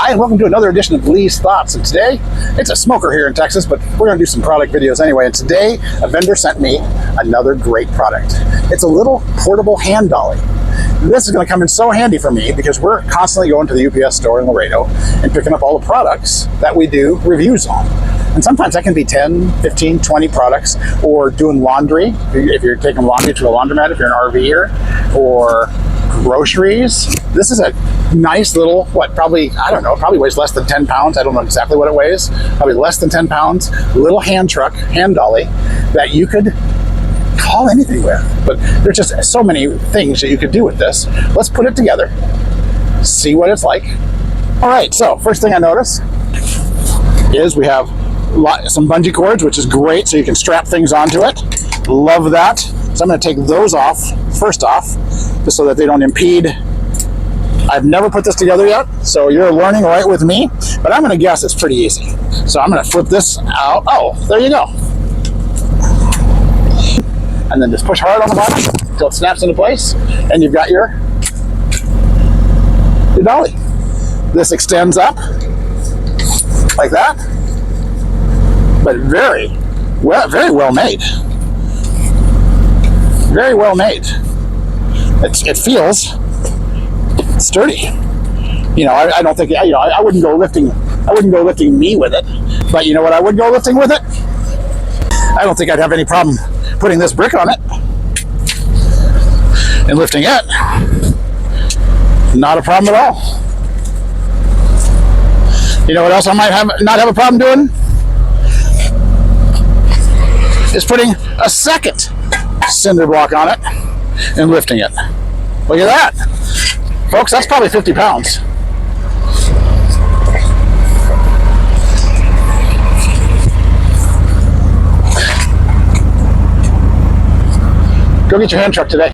Hi, and welcome to another edition of Lee's Thoughts. And today, it's a smoker here in Texas, but we're going to do some product videos anyway. And today, a vendor sent me another great product. It's a little portable hand dolly. This is going to come in so handy for me because we're constantly going to the UPS store in Laredo and picking up all the products that we do reviews on. And sometimes that can be 10, 15, 20 products, or doing laundry. If you're taking laundry to a laundromat, if you're an RVer, or groceries. This is a nice little, probably weighs less than 10 pounds. I don't know exactly what it weighs. Probably less than 10 pounds. Little hand dolly that you could call anything with. But there's just so many things that you could do with this. Let's put it together, see what it's like. All right, so first thing I notice is we have some bungee cords, which is great, so you can strap things onto it. Love that. So I'm going to take those off, first off, just so that they don't impede. I've never put this together yet, so you're learning right with me, but I'm going to guess it's pretty easy. So I'm going to flip this out. Oh, there you go. And then just push hard on the bottom until it snaps into place, and you've got your dolly. This extends up like that, but very well made. Very well made. It feels sturdy. You know, I don't think, I wouldn't go lifting me with it, but you know what I would go lifting with it? I don't think I'd have any problem putting this brick on it and lifting it. Not a problem at all. You know what else I might not have a problem doing? Is putting a second cinder block on it and lifting it. Look at that. Folks, that's probably 50 pounds. Go get your hand truck today.